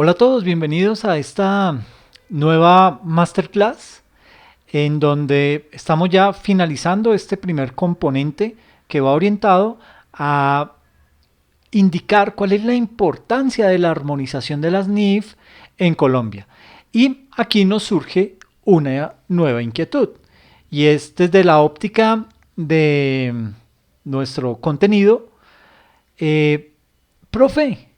Hola a todos, bienvenidos a esta nueva masterclass en donde estamos ya finalizando este primer componente que va orientado a indicar cuál es la importancia de la armonización de las NIF en Colombia. Y aquí nos surge una nueva inquietud y es desde la óptica de nuestro contenido. Profe,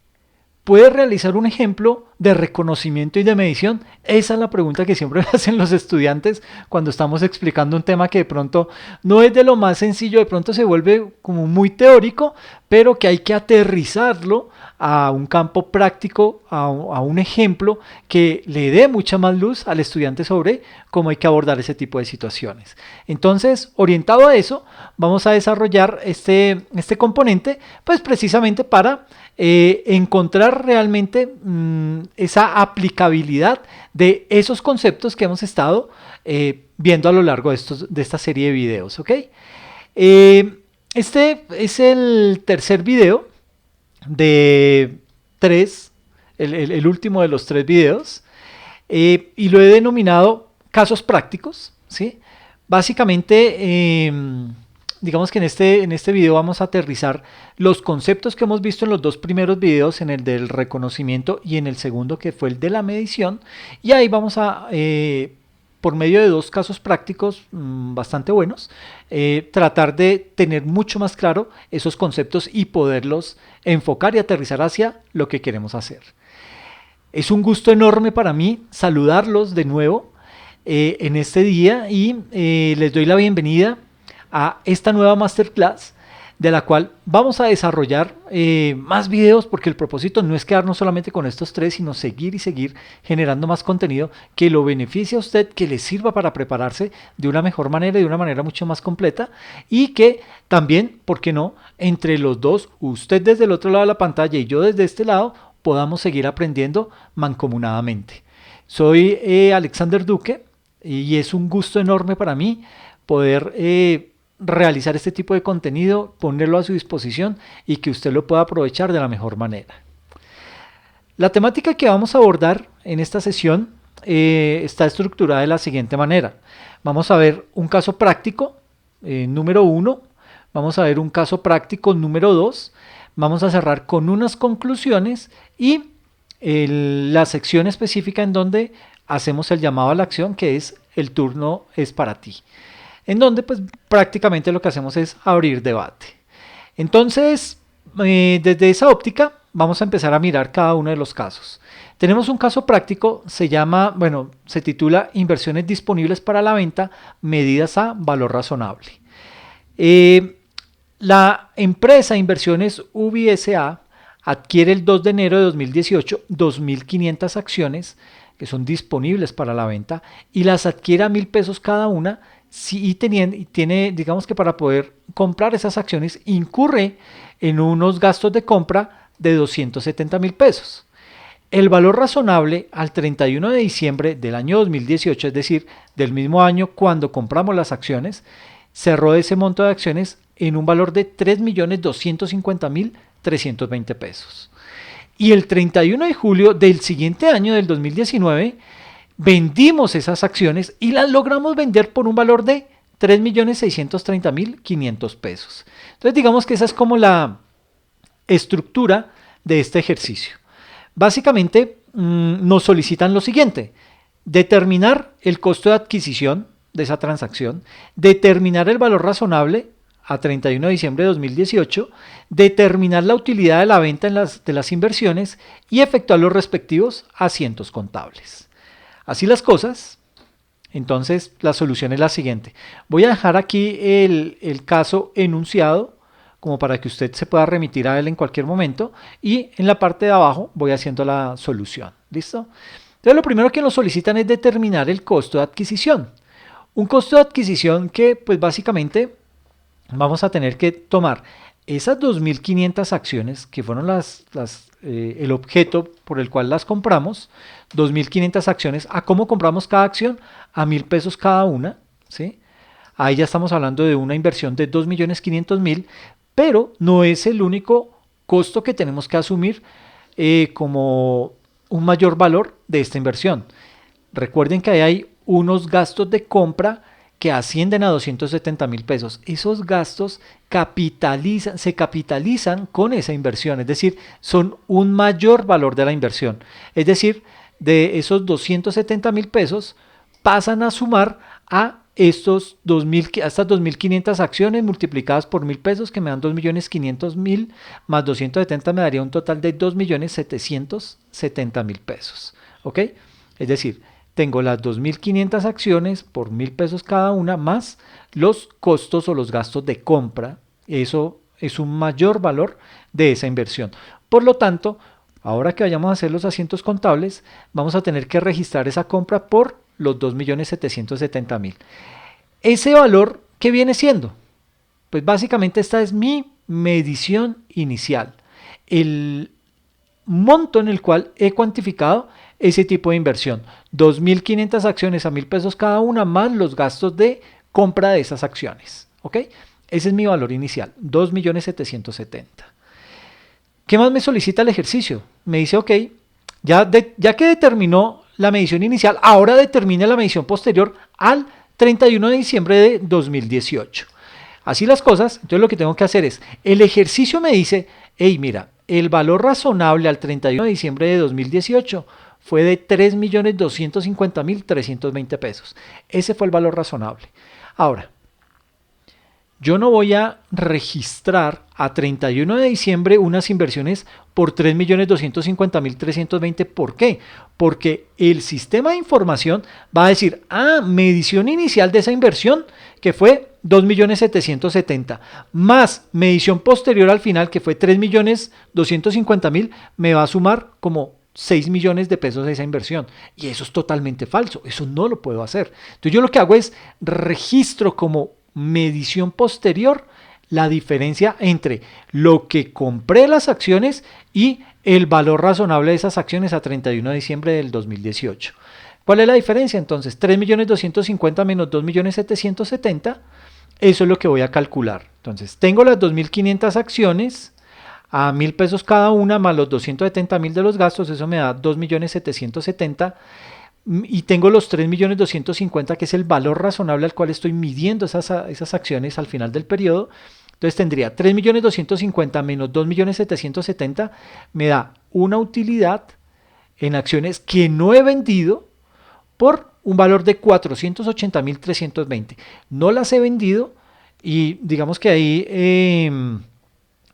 ¿puede realizar un ejemplo de reconocimiento y de medición? Esa es la pregunta que siempre me hacen los estudiantes cuando estamos explicando un tema que de pronto no es de lo más sencillo, de pronto se vuelve como muy teórico, pero que hay que aterrizarlo a un campo práctico, a un ejemplo que le dé mucha más luz al estudiante sobre cómo hay que abordar ese tipo de situaciones. Entonces, orientado a eso, vamos a desarrollar este componente, pues precisamente para encontrar realmente esa aplicabilidad de esos conceptos que hemos estado viendo a lo largo de esta serie de videos. ¿Ok? Este es el tercer video de tres, el último de los tres videos, y lo he denominado casos prácticos. ¿Sí? Básicamente, digamos que en este video vamos a aterrizar los conceptos que hemos visto en los dos primeros videos, en el del reconocimiento y en el segundo que fue el de la medición, y ahí vamos a, por medio de dos casos prácticos bastante buenos, tratar de tener mucho más claro esos conceptos y poderlos enfocar y aterrizar hacia lo que queremos hacer. Es un gusto enorme para mí saludarlos de nuevo en este día y les doy la bienvenida a esta nueva masterclass de la cual vamos a desarrollar más videos, porque el propósito no es quedarnos solamente con estos tres, sino seguir y seguir generando más contenido que lo beneficie a usted, que le sirva para prepararse de una mejor manera y de una manera mucho más completa, y que también, ¿por qué no?, entre los dos, usted desde el otro lado de la pantalla y yo desde este lado, podamos seguir aprendiendo mancomunadamente. Soy Alexander Duque y es un gusto enorme para mí poder realizar este tipo de contenido, ponerlo a su disposición y que usted lo pueda aprovechar de la mejor manera. La temática que vamos a abordar en esta sesión está estructurada de la siguiente manera. Vamos a ver un caso práctico número 1, vamos a ver un caso práctico número 2, vamos a cerrar con unas conclusiones y la sección específica en donde hacemos el llamado a la acción, que es el turno es para ti, en donde pues prácticamente lo que hacemos es abrir debate. Entonces, desde esa óptica vamos a empezar a mirar cada uno de los casos. Tenemos un caso práctico, se titula Inversiones disponibles para la venta, medidas a valor razonable. La empresa Inversiones UBSA adquiere el 2 de enero de 2018 2.500 acciones que son disponibles para la venta y las adquiere a 1.000 pesos cada una. Sí, y tiene, digamos que para poder comprar esas acciones incurre en unos gastos de compra de 270.000 pesos. El valor razonable al 31 de diciembre del año 2018, es decir, del mismo año cuando compramos las acciones, cerró ese monto de acciones en un valor de 3.250.320 pesos. Y el 31 de julio del siguiente año, del 2019, vendimos esas acciones y las logramos vender por un valor de 3.630.500 pesos. Entonces digamos que esa es como la estructura de este ejercicio. Básicamente nos solicitan lo siguiente: determinar el costo de adquisición de esa transacción, determinar el valor razonable a 31 de diciembre de 2018, determinar la utilidad de la venta de las inversiones y efectuar los respectivos asientos contables. Así las cosas, entonces la solución es la siguiente. Voy a dejar aquí el caso enunciado como para que usted se pueda remitir a él en cualquier momento, y en la parte de abajo voy haciendo la solución. ¿Listo? Entonces lo primero que nos solicitan es determinar el costo de adquisición. Un costo de adquisición que pues básicamente vamos a tener que tomar esas 2.500 acciones que fueron el objeto por el cual las compramos, 2.500 acciones, ¿a cómo compramos cada acción? A 1.000 pesos cada una, ¿sí? Ahí ya estamos hablando de una inversión de 2.500.000, pero no es el único costo que tenemos que asumir como un mayor valor de esta inversión. Recuerden que ahí hay unos gastos de compra que ascienden a 270.000 pesos. Esos gastos se capitalizan con esa inversión, es decir, son un mayor valor de la inversión. Es decir, de esos 270.000 pesos pasan a sumar a estas 2.500 acciones multiplicadas por 1.000 pesos, que me dan 2.500.000 más 270 me daría un total de 2.770.000 pesos. ¿Ok? Es decir, tengo las 2.500 acciones por 1.000 pesos cada una, más los costos o los gastos de compra. Eso es un mayor valor de esa inversión. Por lo tanto, ahora que vayamos a hacer los asientos contables, vamos a tener que registrar esa compra por los 2.770.000. Ese valor, ¿qué viene siendo? Pues básicamente esta es mi medición inicial. El monto en el cual he cuantificado ese tipo de inversión. 2.500 acciones a 1.000 pesos cada una, más los gastos de compra de esas acciones. ¿Ok? Ese es mi valor inicial, 2.770.000. ¿Qué más me solicita el ejercicio? Me dice, ok, ya que determinó la medición inicial, ahora determine la medición posterior al 31 de diciembre de 2018. Así las cosas, entonces lo que tengo que hacer es, el ejercicio me dice, hey, mira, el valor razonable al 31 de diciembre de 2018 fue de 3.250.320 pesos. Ese fue el valor razonable. Ahora, yo no voy a registrar a 31 de diciembre unas inversiones por 3.250.320. ¿Por qué? Porque el sistema de información va a decir, medición inicial de esa inversión, que fue 2.770.000, más medición posterior al final, que fue 3.250.000, me va a sumar como 6 millones de pesos de esa inversión. Y eso es totalmente falso. Eso no lo puedo hacer. Entonces yo lo que hago es registro como medición posterior la diferencia entre lo que compré las acciones y el valor razonable de esas acciones a 31 de diciembre del 2018. ¿Cuál es la diferencia? Entonces, 3.250.000 menos 2.770.000, eso es lo que voy a calcular. Entonces, tengo las 2.500 acciones a 1.000 pesos cada una, más los 270.000 de los gastos, eso me da 2.770.000. Y tengo los 3.250.000, que es el valor razonable al cual estoy midiendo esas acciones al final del periodo. Entonces tendría 3.250.000 menos 2.770.000, me da una utilidad en acciones que no he vendido por un valor de 480.320. No las he vendido y digamos que ahí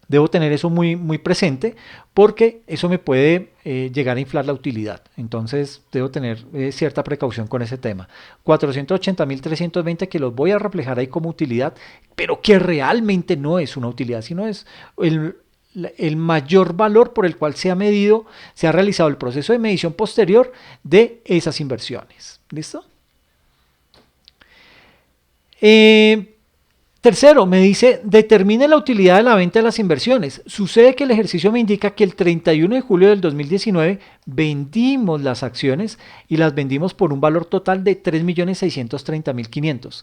debo tener eso muy, muy presente, porque eso me puede llegar a inflar la utilidad. Entonces debo tener cierta precaución con ese tema. 480.320 que los voy a reflejar ahí como utilidad, pero que realmente no es una utilidad, sino es el mayor valor por el cual se ha medido, se ha realizado el proceso de medición posterior de esas inversiones. ¿Listo? Tercero, me dice, determine la utilidad de la venta de las inversiones. Sucede que el ejercicio me indica que el 31 de julio del 2019 vendimos las acciones y las vendimos por un valor total de 3.630.500.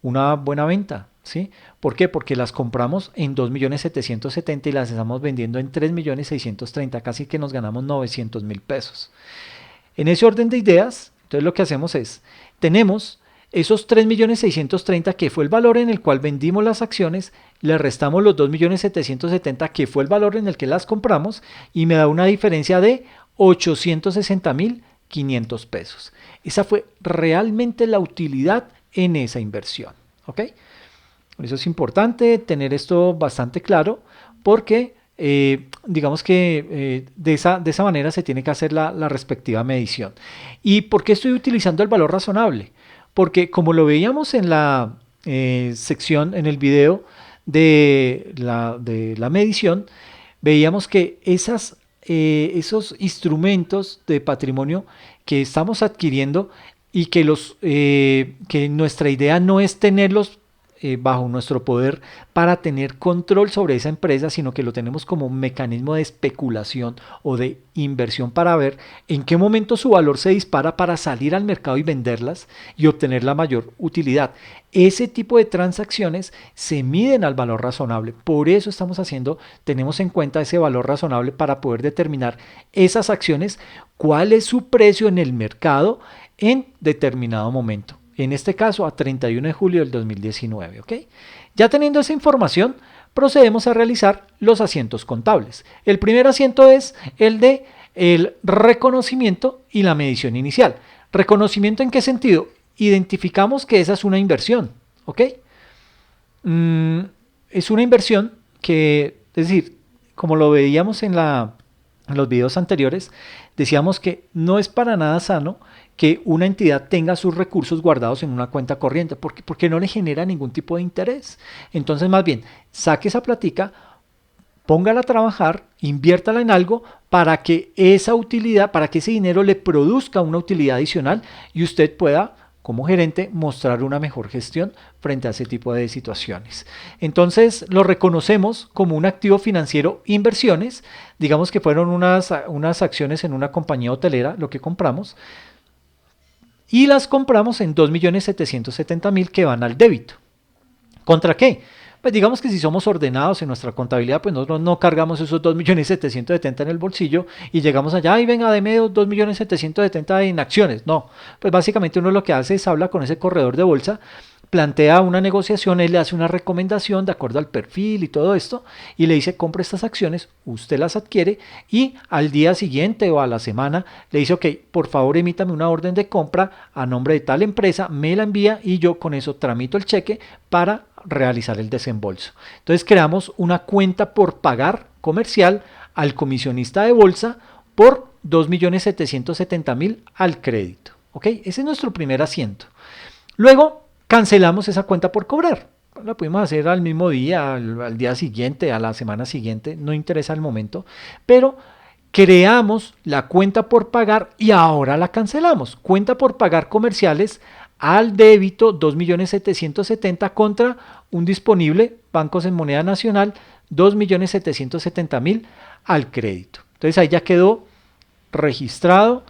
Una buena venta, ¿sí? ¿Por qué? Porque las compramos en 2.770.000 y las estamos vendiendo en 3.630.000, casi que nos ganamos 900.000 pesos. En ese orden de ideas, entonces lo que hacemos es, tenemos esos 3.630.000, que fue el valor en el cual vendimos las acciones, le restamos los 2.770.000, que fue el valor en el que las compramos, y me da una diferencia de 860.500 pesos. Esa fue realmente la utilidad en esa inversión. ¿Ok? Por eso es importante tener esto bastante claro, porque digamos que de esa manera se tiene que hacer la respectiva medición. ¿Y por qué estoy utilizando el valor razonable? Porque como lo veíamos en la sección, en el video de la medición, veíamos que esos instrumentos de patrimonio que estamos adquiriendo y que nuestra idea no es tenerlos bajo nuestro poder para tener control sobre esa empresa, sino que lo tenemos como un mecanismo de especulación o de inversión para ver en qué momento su valor se dispara para salir al mercado y venderlas y obtener la mayor utilidad. Ese tipo de transacciones se miden al valor razonable. Por eso tenemos en cuenta ese valor razonable para poder determinar esas acciones, cuál es su precio en el mercado en determinado momento. En este caso, a 31 de julio del 2019. ¿Ok? Ya teniendo esa información, procedemos a realizar los asientos contables. El primer asiento es el de el reconocimiento y la medición inicial. ¿Reconocimiento en qué sentido? Identificamos que esa es una inversión. ¿Ok? Es una inversión que, es decir, como lo veíamos en los videos anteriores, decíamos que no es para nada sano que una entidad tenga sus recursos guardados en una cuenta corriente, porque no le genera ningún tipo de interés. Entonces, más bien, saque esa platica, póngala a trabajar, inviértala en algo para que esa utilidad, para que ese dinero le produzca una utilidad adicional y usted pueda, como gerente, mostrar una mejor gestión frente a ese tipo de situaciones. Entonces lo reconocemos como un activo financiero inversiones, digamos que fueron unas acciones en una compañía hotelera, lo que compramos, y las compramos en 2.770.000 que van al débito. ¿Contra qué? Pues digamos que si somos ordenados en nuestra contabilidad, pues nosotros no cargamos esos 2.770.000 en el bolsillo y llegamos allá y venga, deme 2.770.000 en acciones. No, pues básicamente uno lo que hace es habla con ese corredor de bolsa, plantea una negociación, él le hace una recomendación de acuerdo al perfil y todo esto y le dice compre estas acciones, usted las adquiere y al día siguiente o a la semana le dice ok, por favor emítame una orden de compra a nombre de tal empresa, me la envía y yo con eso tramito el cheque para realizar el desembolso. Entonces creamos una cuenta por pagar comercial al comisionista de bolsa por 2.770.000 al crédito. ¿Ok? Ese es nuestro primer asiento. Luego cancelamos esa cuenta por cobrar. La pudimos hacer al mismo día, al día siguiente, a la semana siguiente, no interesa el momento, pero creamos la cuenta por pagar y ahora la cancelamos. Cuenta por pagar comerciales al débito 2.770.000 contra un disponible, bancos en moneda nacional, 2.770.000 al crédito. Entonces ahí ya quedó registrado,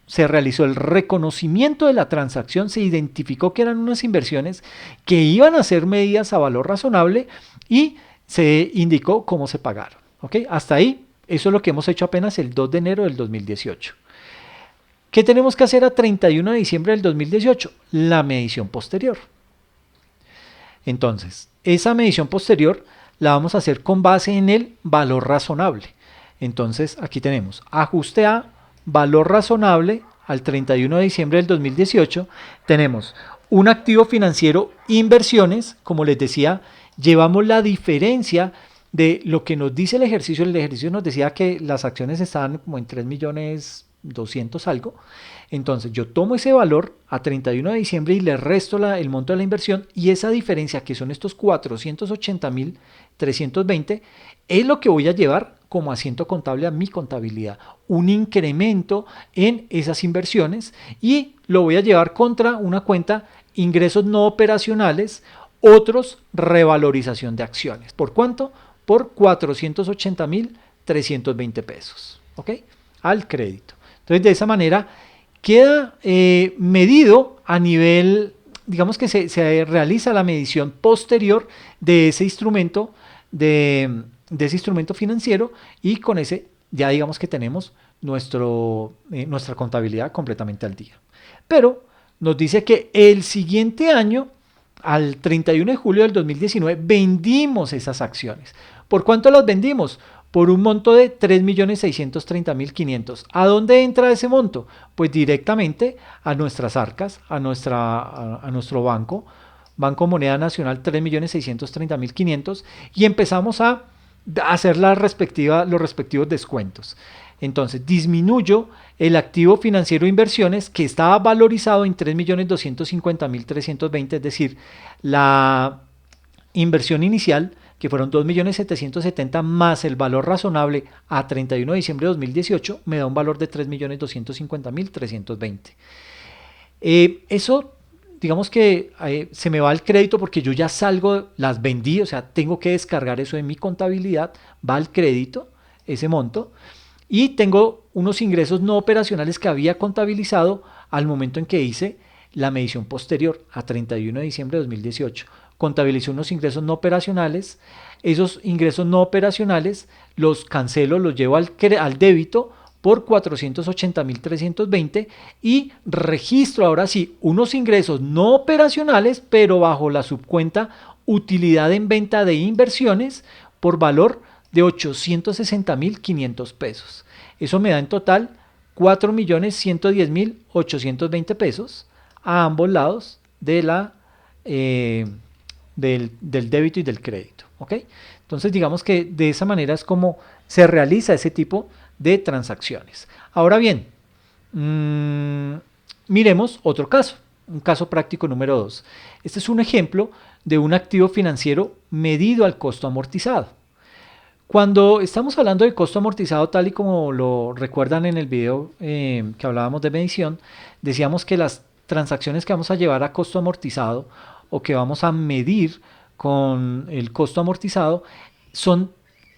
se realizó el reconocimiento de la transacción, se identificó que eran unas inversiones que iban a ser medidas a valor razonable y se indicó cómo se pagaron. ¿Okay? Hasta ahí, eso es lo que hemos hecho apenas el 2 de enero del 2018. ¿Qué tenemos que hacer a 31 de diciembre del 2018? La medición posterior. Entonces, esa medición posterior la vamos a hacer con base en el valor razonable. Entonces, aquí tenemos ajuste a valor razonable al 31 de diciembre del 2018. Tenemos un activo financiero inversiones, como les decía, llevamos la diferencia de lo que nos dice el ejercicio. El ejercicio nos decía que las acciones estaban como en 3.200.000 algo. Entonces yo tomo ese valor a 31 de diciembre y le resto el monto de la inversión y esa diferencia que son estos 480.320 es lo que voy a llevar como asiento contable a mi contabilidad. Un incremento en esas inversiones y lo voy a llevar contra una cuenta ingresos no operacionales, otros revalorización de acciones. ¿Por cuánto? Por 480.320 pesos. ¿Ok? Al crédito. Entonces de esa manera queda medido a nivel, digamos que se realiza la medición posterior de ese instrumento, de ese instrumento financiero y con ese ya digamos que tenemos nuestra contabilidad completamente al día. Pero nos dice que el siguiente año, al 31 de julio del 2019, vendimos esas acciones. ¿Por cuánto las vendimos? Por un monto de 3.630.500. ¿A dónde entra ese monto? Pues directamente a nuestras arcas, a nuestro Banco Moneda Nacional, 3.630.500, y empezamos a hacer los respectivos descuentos. Entonces disminuyo el activo financiero inversiones que estaba valorizado en 3.250.320, es decir, la inversión inicial que fueron 2.770.000 más el valor razonable a 31 de diciembre de 2018, me da un valor de 3.250.320. Eso digamos que se me va el crédito porque yo ya salgo, las vendí, o sea, tengo que descargar eso de mi contabilidad, va al crédito, ese monto, y tengo unos ingresos no operacionales que había contabilizado al momento en que hice la medición posterior, a 31 de diciembre de 2018. Contabilicé unos ingresos no operacionales, esos ingresos no operacionales los cancelo, los llevo al débito por 480.320 y registro ahora sí unos ingresos no operacionales, pero bajo la subcuenta utilidad en venta de inversiones por valor de 860.500 pesos. Eso me da en total 4.110.820 pesos a ambos lados de del débito y del crédito. ¿Ok? Entonces digamos que de esa manera es como se realiza ese tipo de transacciones. Ahora bien, miremos otro caso, un caso práctico número 2. Este es un ejemplo de un activo financiero medido al costo amortizado. Cuando estamos hablando de costo amortizado, tal y como lo recuerdan en el video que hablábamos de medición, decíamos que las transacciones que vamos a llevar a costo amortizado o que vamos a medir con el costo amortizado son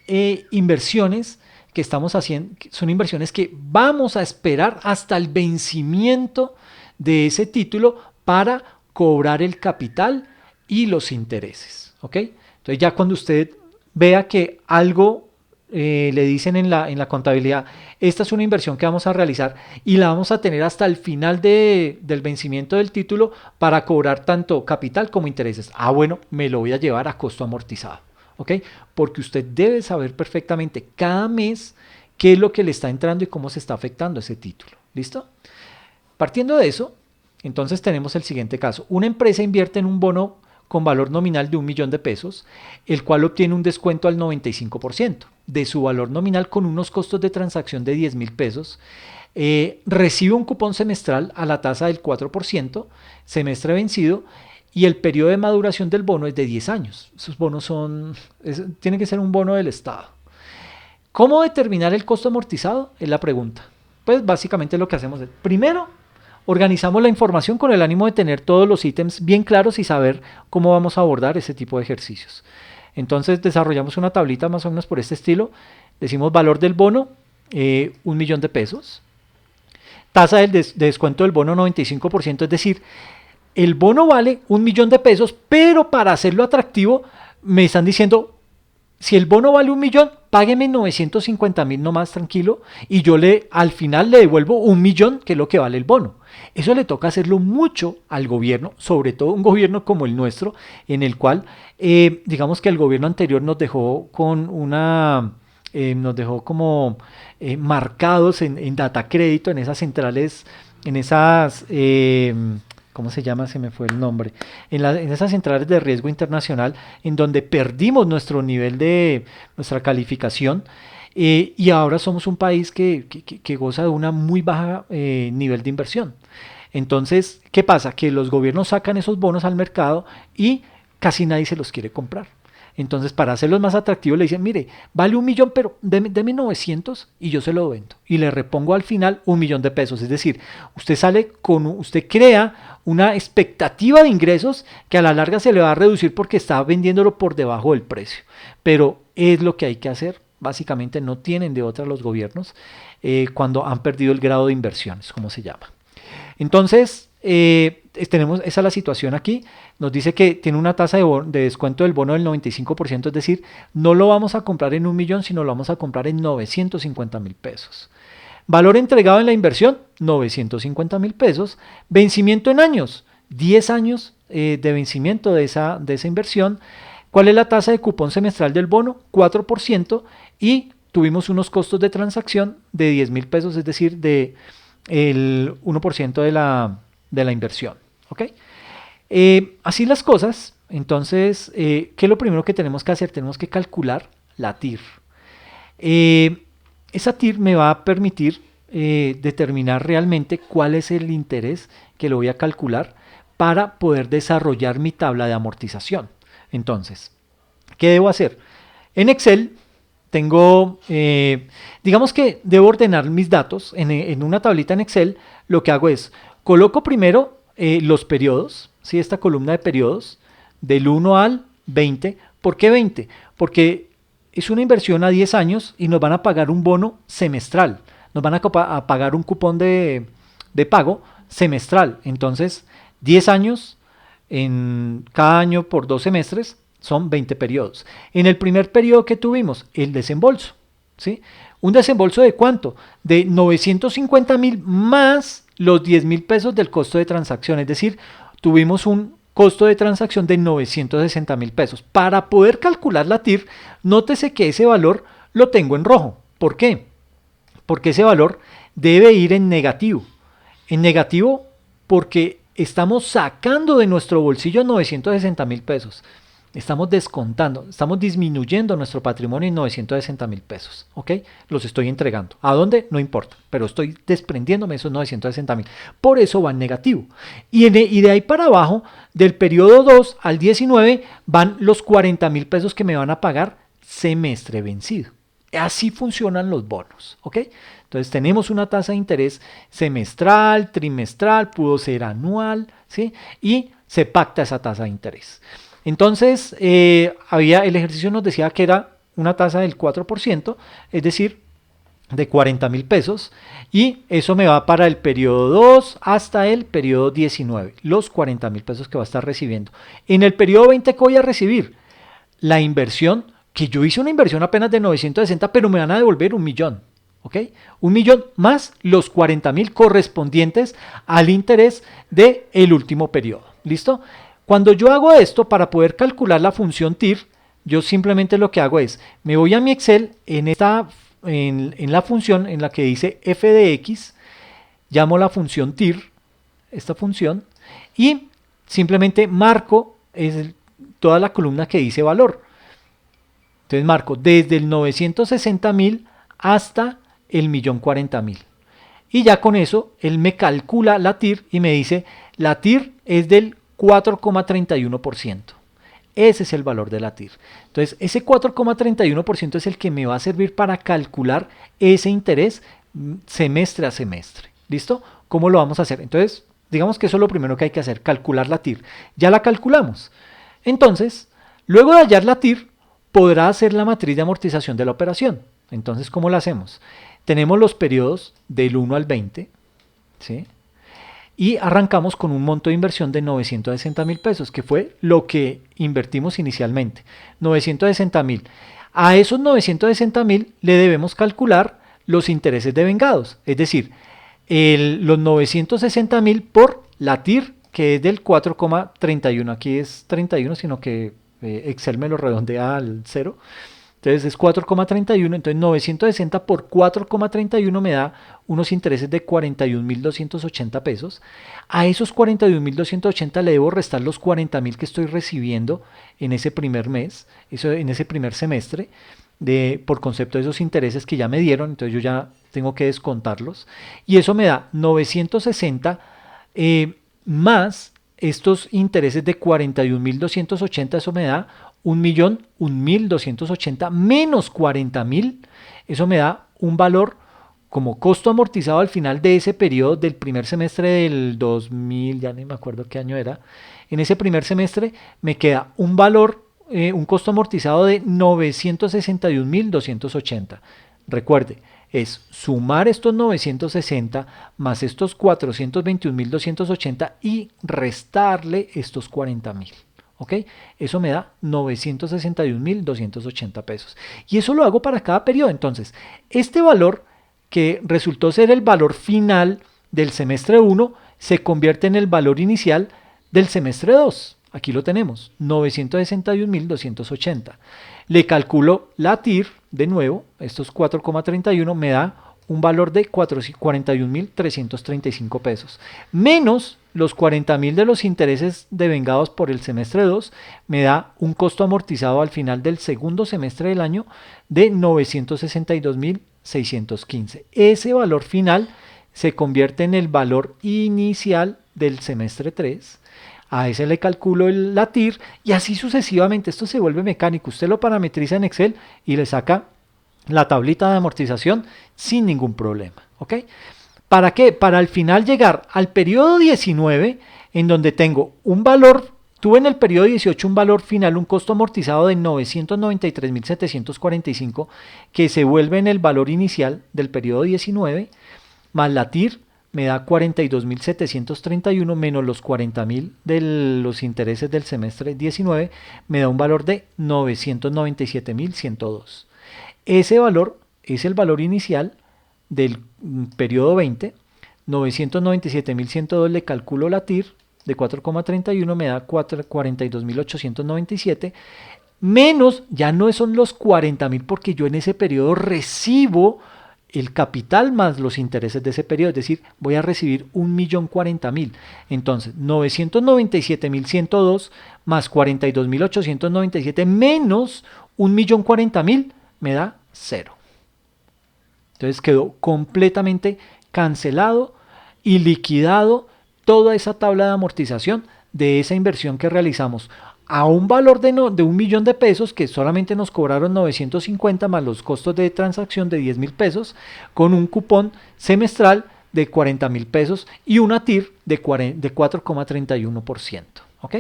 inversiones que estamos haciendo, son inversiones que vamos a esperar hasta el vencimiento de ese título para cobrar el capital y los intereses. ¿Ok? Entonces ya cuando usted vea que algo le dicen en la contabilidad, esta es una inversión que vamos a realizar y la vamos a tener hasta el final del vencimiento del título para cobrar tanto capital como intereses. Ah, bueno, me lo voy a llevar a costo amortizado. ¿Ok? Porque usted debe saber perfectamente cada mes qué es lo que le está entrando y cómo se está afectando ese título. ¿Listo? Partiendo de eso, entonces tenemos el siguiente caso. Una empresa invierte en un bono con valor nominal de 1 millón de pesos, el cual obtiene un descuento al 95% de su valor nominal con unos costos de transacción de 10.000 pesos. Recibe un cupón semestral a la tasa del 4%, semestre vencido, y el periodo de maduración del bono es de 10 años. Esos bonos tiene que ser un bono del Estado. ¿Cómo determinar el costo amortizado? Es la pregunta. Pues básicamente lo que hacemos es, primero, organizamos la información con el ánimo de tener todos los ítems bien claros y saber cómo vamos a abordar ese tipo de ejercicios. Entonces desarrollamos una tablita más o menos por este estilo. Decimos valor del bono, 1 millón de pesos. Tasa de descuento del bono 95%, es decir, el bono vale 1 millón de pesos, pero para hacerlo atractivo me están diciendo, si el bono vale 1 millón, págueme 950.000 nomás tranquilo y yo al final le devuelvo 1 millón, que es lo que vale el bono. Eso le toca hacerlo mucho al gobierno, sobre todo un gobierno como el nuestro, en el cual digamos que el gobierno anterior nos dejó con nos dejó como marcados en data crédito, en esas centrales, en esas ¿cómo se llama? Se me fue el nombre. En esas centrales de riesgo internacional, en donde perdimos nuestro nivel de nuestra calificación, y ahora somos un país que goza de una muy baja nivel de inversión. Entonces, ¿qué pasa? Que los gobiernos sacan esos bonos al mercado y casi nadie se los quiere comprar. Entonces, para hacerlos más atractivos, le dicen, mire, vale 1 millón, pero deme 900 y yo se lo vendo. Y le repongo al final 1 millón de pesos. Es decir, usted crea una expectativa de ingresos que a la larga se le va a reducir porque está vendiéndolo por debajo del precio. Pero es lo que hay que hacer. Básicamente no tienen de otra los gobiernos cuando han perdido el grado de inversiones, como se llama. Entonces, esa es la situación aquí. Nos dice que tiene una tasa de descuento del bono del 95%, es decir, no lo vamos a comprar en 1 millón, sino lo vamos a comprar en 950.000 pesos. Valor entregado en la inversión, 950.000 pesos. Vencimiento en años, 10 años de vencimiento de esa inversión. ¿Cuál es la tasa de cupón semestral del bono? 4%, y tuvimos unos costos de transacción de 10.000 pesos, es decir, de el 1% de la inversión. ¿Ok? Así las cosas. Entonces, ¿qué es lo primero que tenemos que hacer? Tenemos que calcular la TIR. Esa TIR me va a permitir determinar realmente cuál es el interés que lo voy a calcular para poder desarrollar mi tabla de amortización. Entonces, ¿qué debo hacer? En Excel tengo, digamos que debo ordenar mis datos en una tablita en Excel. Lo que hago es, coloco primero los periodos, ¿sí? Esta columna de periodos, del 1 al 20. ¿Por qué 20? Porque es una inversión a 10 años y nos van a pagar un bono semestral. Nos van a pagar un cupón de pago semestral. Entonces, 10 años en cada año por 2 semestres son 20 periodos. En el primer periodo que tuvimos, el desembolso, ¿sí? ¿Un desembolso de cuánto? De 950,000 más los 10,000 pesos del costo de transacción. Es decir, tuvimos un costo de transacción de 960,000 pesos. Para poder calcular la TIR, nótese que ese valor lo tengo en rojo. ¿Por qué? Porque ese valor debe ir en negativo. En negativo porque estamos sacando de nuestro bolsillo 960,000 pesos. Estamos descontando, estamos disminuyendo nuestro patrimonio en 960,000 pesos. ¿Ok? Los estoy entregando. ¿A dónde? No importa. Pero estoy desprendiéndome esos 960,000. Por eso va en negativo. Y de ahí para abajo, del periodo 2 al 19, van los 40,000 pesos que me van a pagar semestre vencido. Así funcionan los bonos. ¿Ok? Entonces tenemos una tasa de interés semestral, trimestral, pudo ser anual, ¿sí? Y se pacta esa tasa de interés. Entonces, el ejercicio nos decía que era una tasa del 4%, es decir, de 40,000 pesos, y eso me va para el periodo 2 hasta el periodo 19, los 40,000 pesos que va a estar recibiendo. En el periodo 20, ¿qué voy a recibir? La inversión, que yo hice una inversión apenas de 960, pero me van a devolver 1,000,000. ¿Ok? 1,000,000 más los 40,000 correspondientes al interés del último periodo. ¿Listo? Cuando yo hago esto, para poder calcular la función TIR, yo simplemente lo que hago es, me voy a mi Excel en la función en la que dice f de x, llamo la función TIR, esta función, y simplemente marco toda la columna que dice valor. Entonces marco desde el 960,000 hasta el 1,040,000. Y ya con eso, él me calcula la TIR y me dice, la TIR es del 4,31%. Ese es el valor de la TIR. Entonces, ese 4,31% es el que me va a servir para calcular ese interés semestre a semestre. ¿Listo? ¿Cómo lo vamos a hacer? Entonces, digamos que eso es lo primero que hay que hacer, calcular la TIR. Ya la calculamos. Entonces, luego de hallar la TIR, podrá hacer la matriz de amortización de la operación. Entonces, ¿cómo la hacemos? Tenemos los periodos del 1 al 20, ¿sí? Y arrancamos con un monto de inversión de 960,000 pesos, que fue lo que invertimos inicialmente. 960,000. A esos 960,000 le debemos calcular los intereses devengados, es decir, los 960,000 por la TIR, que es del 4,31. Aquí es 31, sino que Excel me lo redondea al 0. Entonces es 4,31, entonces 960 por 4,31 me da unos intereses de 41,280 pesos. A esos 41,280 le debo restar los 40,000 que estoy recibiendo en ese primer mes, en ese primer semestre, por concepto de esos intereses que ya me dieron, entonces yo ya tengo que descontarlos. Y eso me da 960 más estos intereses de 41,280, eso me da 1,280 menos 40,000, eso me da un valor como costo amortizado al final de ese periodo del primer semestre del 2000, ya ni me acuerdo qué año era. En ese primer semestre me queda un valor, un costo amortizado de 961,280. Recuerde, es sumar estos 960 más estos 421,280 y restarle estos 40,000. ¿Ok? Eso me da 961,280 pesos. Y eso lo hago para cada periodo. Entonces, este valor que resultó ser el valor final del semestre 1 se convierte en el valor inicial del semestre 2. Aquí lo tenemos, 961,280. Le calculo la TIR, de nuevo, estos 4,31 me da un valor de 41,335 pesos. Menos los 40,000 de los intereses devengados por el semestre 2, me da un costo amortizado al final del segundo semestre del año de 962,615. Ese valor final se convierte en el valor inicial del semestre 3. A ese le calculo la TIR y así sucesivamente. Esto se vuelve mecánico. Usted lo parametriza en Excel y le saca la tablita de amortización sin ningún problema. ¿Ok? ¿Para qué? Para al final llegar al periodo 19, en donde tengo un valor, tuve en el periodo 18 un valor final, un costo amortizado de 993.745, que se vuelve en el valor inicial del periodo 19, más la TIR me da 42.731 menos los 40.000 de los intereses del semestre 19, me da un valor de 997.102. Ese valor es el valor inicial del periodo 20, 997.102 le calculo la TIR de 4,31, me da 42.897, menos, ya no son los 40.000 porque yo en ese periodo recibo el capital más los intereses de ese periodo, es decir, voy a recibir 1.040.000. Entonces, 997.102 más 42.897 menos 1.040.000 me da 0. Entonces quedó completamente cancelado y liquidado toda esa tabla de amortización de esa inversión que realizamos a un valor de 1.000.000 de pesos, que solamente nos cobraron 950 más los costos de transacción de 10.000 pesos, con un cupón semestral de 40.000 pesos y una TIR de 4,31%. ¿Ok?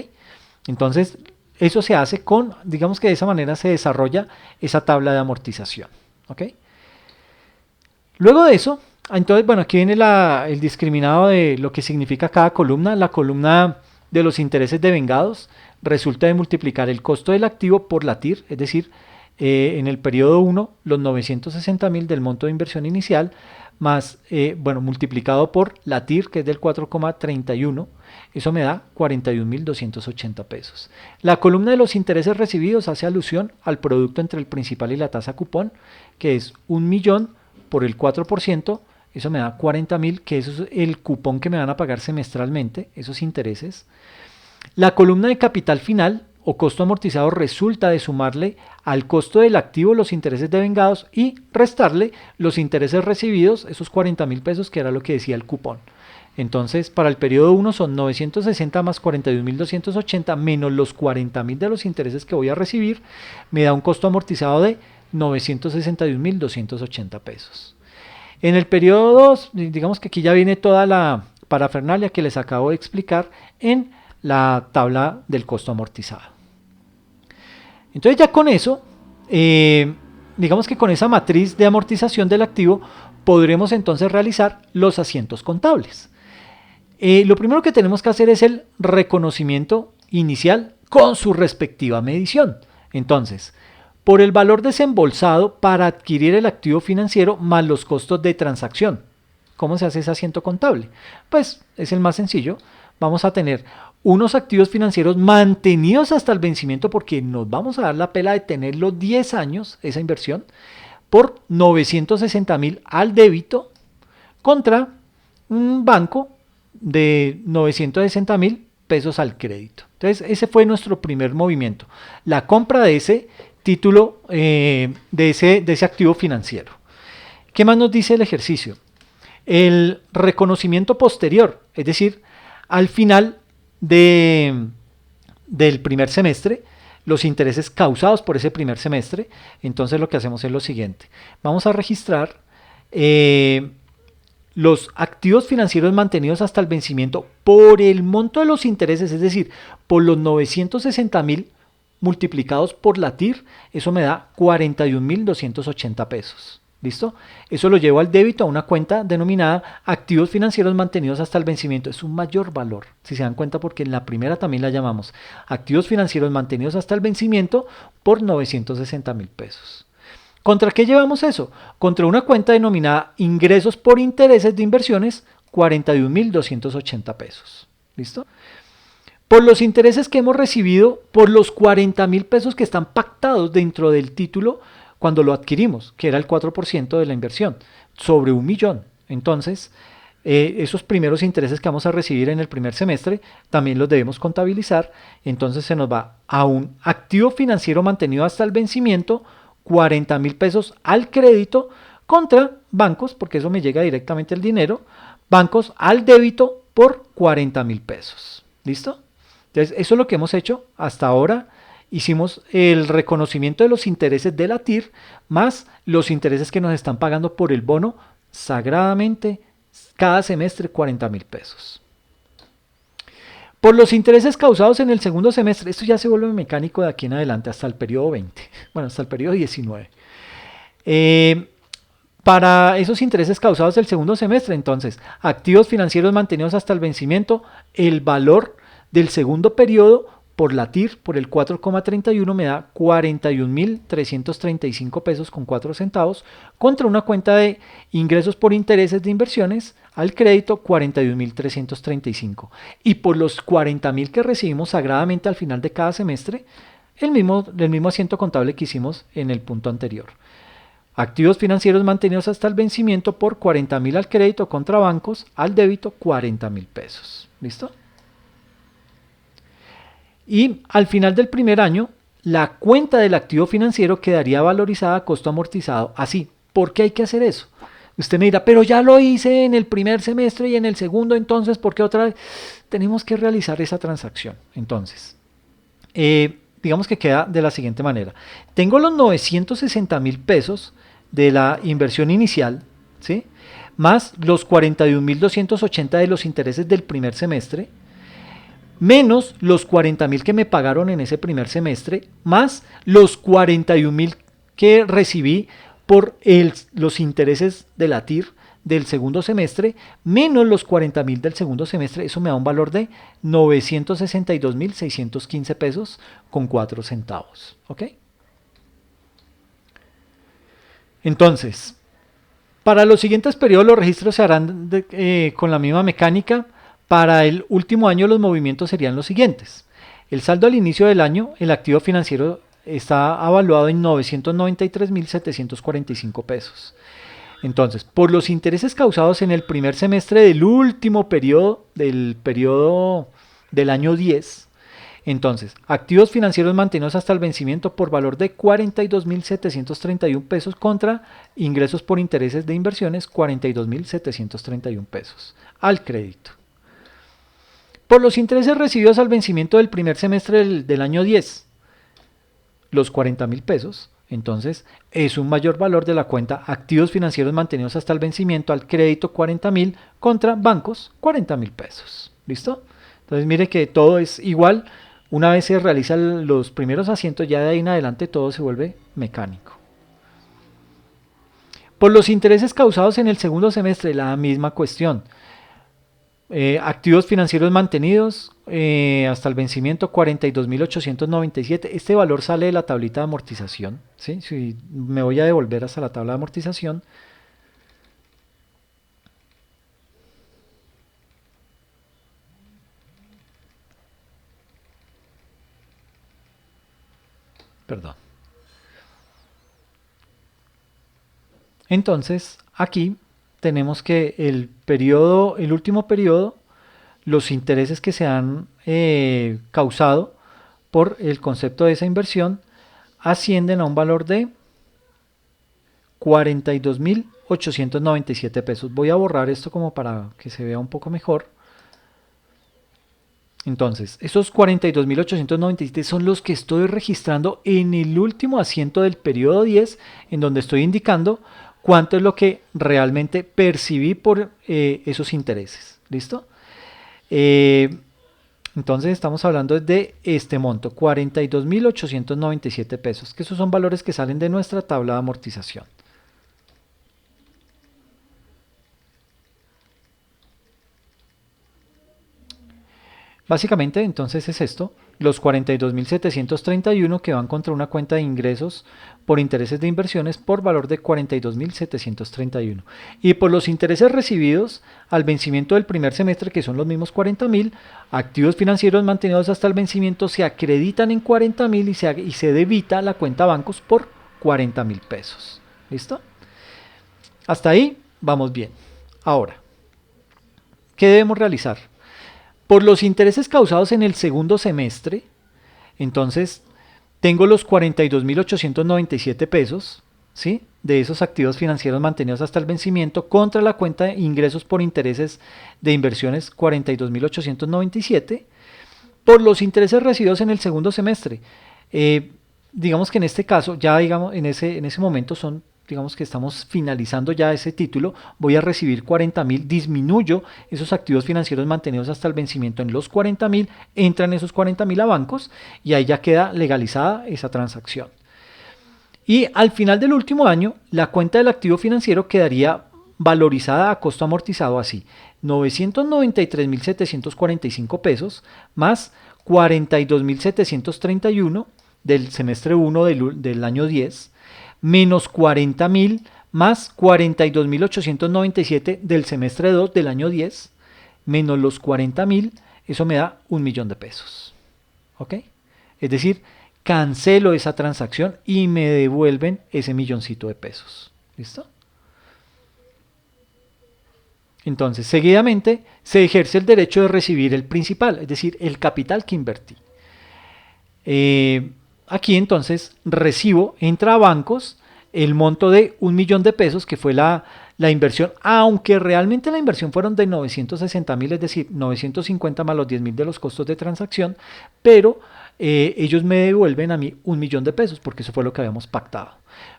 Entonces, eso se hace con, digamos que de esa manera se desarrolla esa tabla de amortización. ¿Ok? Luego de eso, entonces, bueno, aquí viene el discriminado de lo que significa cada columna. La columna de los intereses devengados resulta de multiplicar el costo del activo por la TIR, es decir, en el periodo 1, los 960.000 del monto de inversión inicial, más, multiplicado por la TIR, que es del 4,31, eso me da 41.280 pesos. La columna de los intereses recibidos hace alusión al producto entre el principal y la tasa cupón, que es 1.000.000 por el 4%, eso me da 40.000, que eso es el cupón que me van a pagar semestralmente, esos intereses. La columna de capital final o costo amortizado resulta de sumarle al costo del activo los intereses devengados y restarle los intereses recibidos, esos 40.000 pesos, que era lo que decía el cupón. Entonces, para el periodo 1 son 960 más 41.280 menos los 40.000 de los intereses que voy a recibir, me da un costo amortizado de 961.280 pesos. En el periodo 2, digamos que aquí ya viene toda la parafernalia que les acabo de explicar en la tabla del costo amortizado. Entonces ya con eso, digamos que con esa matriz de amortización del activo, podremos entonces realizar los asientos contables. Lo primero que tenemos que hacer es el reconocimiento inicial con su respectiva medición. Entonces, por el valor desembolsado para adquirir el activo financiero más los costos de transacción. ¿Cómo se hace ese asiento contable? Pues es el más sencillo. Vamos a tener unos activos financieros mantenidos hasta el vencimiento, porque nos vamos a dar la pela de tenerlo 10 años, esa inversión, por 960.000 al débito, contra un banco de 960.000 pesos al crédito. Entonces, ese fue nuestro primer movimiento, la compra de ese título, de ese activo financiero. ¿Qué más nos dice el ejercicio? El reconocimiento posterior, es decir, al final del primer semestre, los intereses causados por ese primer semestre. Entonces lo que hacemos es lo siguiente: vamos a registrar los activos financieros mantenidos hasta el vencimiento por el monto de los intereses, es decir, por los 960.000 multiplicados por la TIR, eso me da 41.280 pesos. ¿Listo? Eso lo llevo al débito a una cuenta denominada activos financieros mantenidos hasta el vencimiento. Es un mayor valor, si se dan cuenta, porque en la primera también la llamamos activos financieros mantenidos hasta el vencimiento por 960.000 pesos. ¿Contra qué llevamos eso? Contra una cuenta denominada ingresos por intereses de inversiones, 41.280 pesos. ¿Listo? Por los intereses que hemos recibido, por los 40.000 pesos que están pactados dentro del título cuando lo adquirimos, que era el 4% de la inversión, sobre 1.000.000. Entonces, esos primeros intereses que vamos a recibir en el primer semestre también los debemos contabilizar. Entonces se nos va a un activo financiero mantenido hasta el vencimiento, 40.000 pesos al crédito, contra bancos, porque eso me llega directamente el dinero, bancos al débito por 40.000 pesos. ¿Listo? Entonces, eso es lo que hemos hecho hasta ahora. Hicimos el reconocimiento de los intereses de la TIR más los intereses que nos están pagando por el bono sagradamente cada semestre, 40.000 pesos. Por los intereses causados en el segundo semestre, esto ya se vuelve mecánico de aquí en adelante hasta el periodo 20, bueno, hasta el periodo 19. Para esos intereses causados del segundo semestre, entonces, activos financieros mantenidos hasta el vencimiento, el valor del segundo periodo por la TIR, por el 4,31 me da 41.335 pesos con 4 centavos contra una cuenta de ingresos por intereses de inversiones al crédito 41.335. Y por los 40.000 que recibimos sagradamente al final de cada semestre, el mismo asiento contable que hicimos en el punto anterior. Activos financieros mantenidos hasta el vencimiento por 40.000 al crédito contra bancos, al débito 40.000 pesos. ¿Listo? Y al final del primer año, la cuenta del activo financiero quedaría valorizada a costo amortizado. Así. ¿Por qué hay que hacer eso? Usted me dirá, pero ya lo hice en el primer semestre y en el segundo, entonces, ¿por qué otra vez? Tenemos que realizar esa transacción. Entonces, digamos que queda de la siguiente manera. Tengo los 960.000 pesos de la inversión inicial, ¿sí? Más los 41.280 de los intereses del primer semestre, menos los 40.000 que me pagaron en ese primer semestre, más los 41.000 que recibí por los intereses de la TIR del segundo semestre, menos los 40.000 del segundo semestre. Eso me da un valor de 962.615 pesos con 4 centavos. ¿Ok? Entonces, para los siguientes periodos los registros se harán con la misma mecánica. Para el último año los movimientos serían los siguientes. El saldo al inicio del año, el activo financiero está avaluado en 993.745 pesos. Entonces, por los intereses causados en el primer semestre del último periodo, del año 10, entonces, activos financieros mantenidos hasta el vencimiento por valor de 42.731 pesos contra ingresos por intereses de inversiones 42.731 pesos al crédito. Por los intereses recibidos al vencimiento del primer semestre del año 10, los 40.000 pesos, entonces es un mayor valor de la cuenta activos financieros mantenidos hasta el vencimiento al crédito 40.000 contra bancos 40.000 pesos. ¿Listo? Entonces mire que todo es igual. Una vez se realizan los primeros asientos, ya de ahí en adelante todo se vuelve mecánico. Por los intereses causados en el segundo semestre, la misma cuestión. Activos financieros mantenidos hasta el vencimiento 42.897. Este valor sale de la tablita de amortización. ¿Sí? Si me voy a devolver hasta la tabla de amortización. Perdón. Entonces, aquí tenemos que el último periodo, los intereses que se han causado por el concepto de esa inversión ascienden a un valor de 42.897 pesos. Voy a borrar esto como para que se vea un poco mejor. Entonces, esos 42.897 son los que estoy registrando en el último asiento del periodo 10, en donde estoy indicando cuánto es lo que realmente percibí por esos intereses. ¿Listo? Entonces estamos hablando de este monto, 42.897 pesos, que esos son valores que salen de nuestra tabla de amortización. Básicamente, entonces es esto, los 42.731 que van contra una cuenta de ingresos por intereses de inversiones por valor de 42.731. Y por los intereses recibidos al vencimiento del primer semestre, que son los mismos 40.000, activos financieros mantenidos hasta el vencimiento se acreditan en 40.000 y se debita la cuenta bancos por 40.000 pesos. ¿Listo? Hasta ahí vamos bien. Ahora, ¿qué debemos realizar? Por los intereses causados en el segundo semestre, entonces tengo los 42.897 pesos, ¿sí? De esos activos financieros mantenidos hasta el vencimiento contra la cuenta de ingresos por intereses de inversiones 42.897. Por los intereses recibidos en el segundo semestre, digamos que en este caso, ya digamos en ese momento son digamos que estamos finalizando ya ese título, voy a recibir 40.000, disminuyo esos activos financieros mantenidos hasta el vencimiento en los 40.000, entran esos 40.000 a bancos y ahí ya queda legalizada esa transacción. Y al final del último año, la cuenta del activo financiero quedaría valorizada a costo amortizado así: 993.745 pesos más 42.731 del semestre 1 del año 10, menos 40.000 más 42.897 del semestre 2 del año 10, menos los 40.000, eso me da 1.000.000 de pesos. ¿Ok? Es decir, cancelo esa transacción y me devuelven ese milloncito de pesos. ¿Listo? Entonces, seguidamente, se ejerce el derecho de recibir el principal, es decir, el capital que invertí. Aquí entonces recibo, entra a bancos, el monto de 1.000.000 de pesos, que fue la inversión, aunque realmente la inversión fueron de 960.000, es decir, 950 más los 10.000 de los costos de transacción, pero ellos me devuelven a mí 1.000.000 de pesos, porque eso fue lo que habíamos pactado.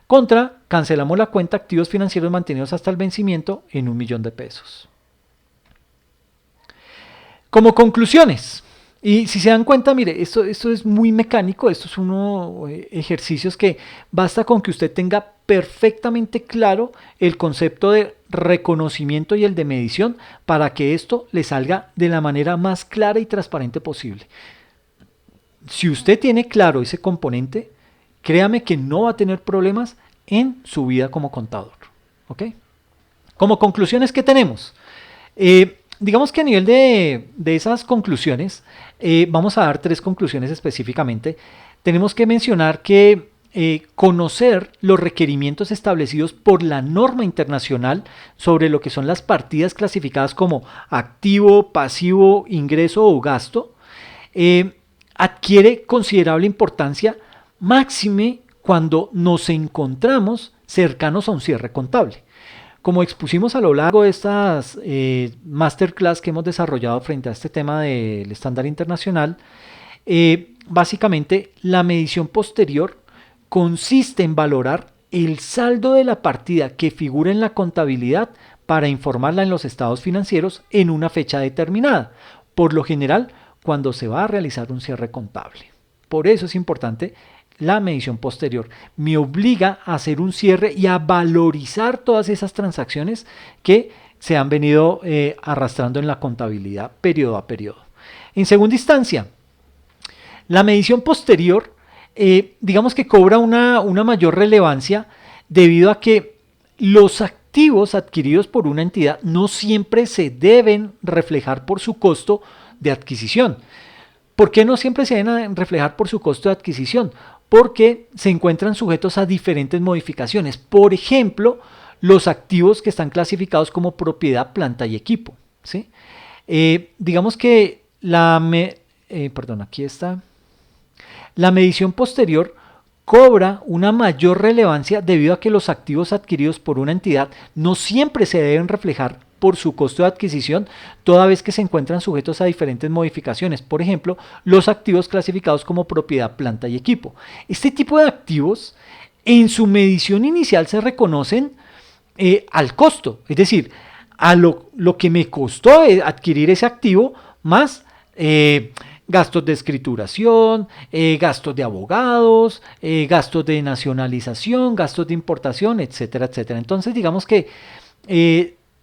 Contra, cancelamos la cuenta activos financieros mantenidos hasta el vencimiento en 1.000.000 de pesos. Como conclusiones, y si se dan cuenta, mire, esto es muy mecánico, estos son unos ejercicios que basta con que usted tenga perfectamente claro el concepto de reconocimiento y el de medición para que esto le salga de la manera más clara y transparente posible. Si usted tiene claro ese componente, créame que no va a tener problemas en su vida como contador. ¿Ok? Como conclusiones, ¿qué tenemos? Digamos que a nivel de esas conclusiones, vamos a dar 3 conclusiones específicamente. Tenemos que mencionar que conocer los requerimientos establecidos por la norma internacional sobre lo que son las partidas clasificadas como activo, pasivo, ingreso o gasto, adquiere considerable importancia, máxime cuando nos encontramos cercanos a un cierre contable. Como expusimos a lo largo de estas masterclass que hemos desarrollado frente a este tema del estándar internacional, básicamente la medición posterior consiste en valorar el saldo de la partida que figura en la contabilidad para informarla en los estados financieros en una fecha determinada, por lo general cuando se va a realizar un cierre contable. Por eso es importante la medición posterior. Me obliga a hacer un cierre y a valorizar todas esas transacciones que se han venido arrastrando en la contabilidad periodo a periodo. En segunda instancia, la medición posterior, digamos que cobra una mayor relevancia debido a que los activos adquiridos por una entidad no siempre se deben reflejar por su costo de adquisición. ¿Por qué no siempre se deben reflejar por su costo de adquisición? Porque se encuentran sujetos a diferentes modificaciones. Por ejemplo, los activos que están clasificados como propiedad, planta y equipo. ¿Sí? Digamos que la medición posterior cobra una mayor relevancia debido a que los activos adquiridos por una entidad no siempre se deben reflejar por su costo de adquisición, toda vez que se encuentran sujetos a diferentes modificaciones. Por ejemplo, los activos clasificados como propiedad, planta y equipo. Este tipo de activos en su medición inicial se reconocen al costo, es decir, a lo que me costó adquirir ese activo más gastos de escrituración, gastos de abogados, gastos de nacionalización, gastos de importación, etcétera, etcétera. Entonces, digamos que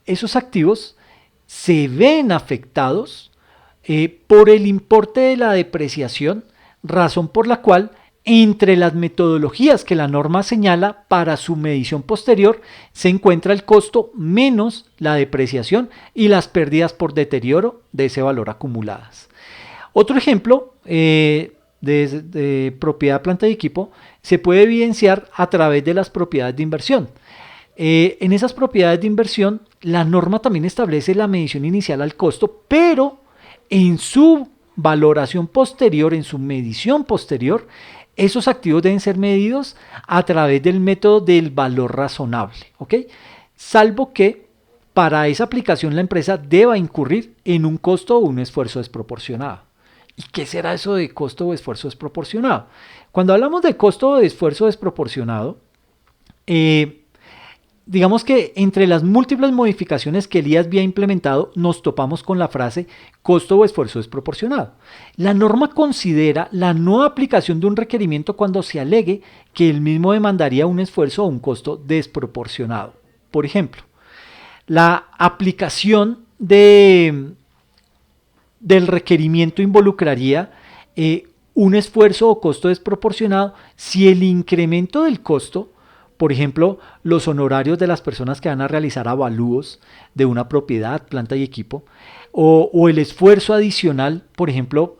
esos activos se ven afectados por el importe de la depreciación, razón por la cual entre las metodologías que la norma señala para su medición posterior se encuentra el costo menos la depreciación y las pérdidas por deterioro de ese valor acumuladas. Otro ejemplo de propiedad, planta y equipo se puede evidenciar a través de las propiedades de inversión. En esas propiedades de inversión, la norma también establece la medición inicial al costo, pero en su valoración posterior, en su medición posterior, esos activos deben ser medidos a través del método del valor razonable, ¿ok? Salvo que para esa aplicación la empresa deba incurrir en un costo o un esfuerzo desproporcionado. ¿Y qué será eso de costo o esfuerzo desproporcionado? Cuando hablamos de costo o de esfuerzo desproporcionado, digamos que entre las múltiples modificaciones que el IASB ha implementado, nos topamos con la frase costo o esfuerzo desproporcionado. La norma considera la no aplicación de un requerimiento cuando se alegue que el mismo demandaría un esfuerzo o un costo desproporcionado. Por ejemplo, la aplicación del requerimiento involucraría un esfuerzo o costo desproporcionado si el incremento del costo, por ejemplo, los honorarios de las personas que van a realizar avalúos de una propiedad, planta y equipo, o el esfuerzo adicional, por ejemplo,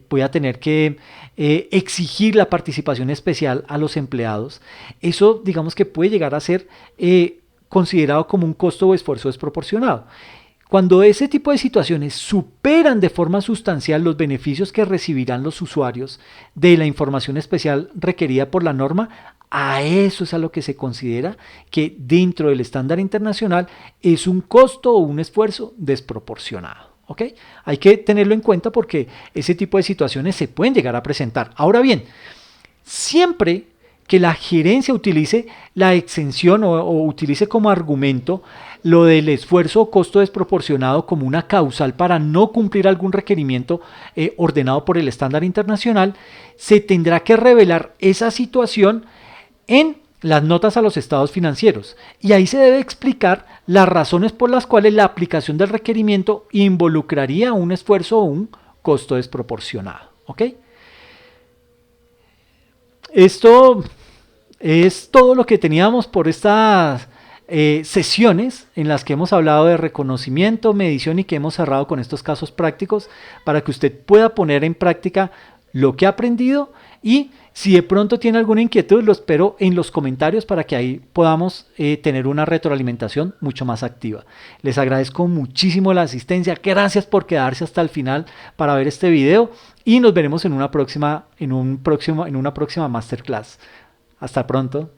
voy a tener que exigir la participación especial a los empleados. Eso, digamos que puede llegar a ser considerado como un costo o esfuerzo desproporcionado. Cuando ese tipo de situaciones superan de forma sustancial los beneficios que recibirán los usuarios de la información especial requerida por la norma, a eso es a lo que se considera que dentro del estándar internacional es un costo o un esfuerzo desproporcionado. ¿Okay? Hay que tenerlo en cuenta porque ese tipo de situaciones se pueden llegar a presentar. Ahora bien, siempre que la gerencia utilice la exención o utilice como argumento lo del esfuerzo o costo desproporcionado como una causal para no cumplir algún requerimiento ordenado por el estándar internacional, se tendrá que revelar esa situación en las notas a los estados financieros y ahí se debe explicar las razones por las cuales la aplicación del requerimiento involucraría un esfuerzo o un costo desproporcionado. ¿Ok? Esto es todo lo que teníamos por estas sesiones en las que hemos hablado de reconocimiento, medición y que hemos cerrado con estos casos prácticos para que usted pueda poner en práctica lo que ha aprendido y si de pronto tiene alguna inquietud, lo espero en los comentarios para que ahí podamos tener una retroalimentación mucho más activa. Les agradezco muchísimo la asistencia, gracias por quedarse hasta el final para ver este video y nos veremos en una próxima masterclass. Hasta pronto.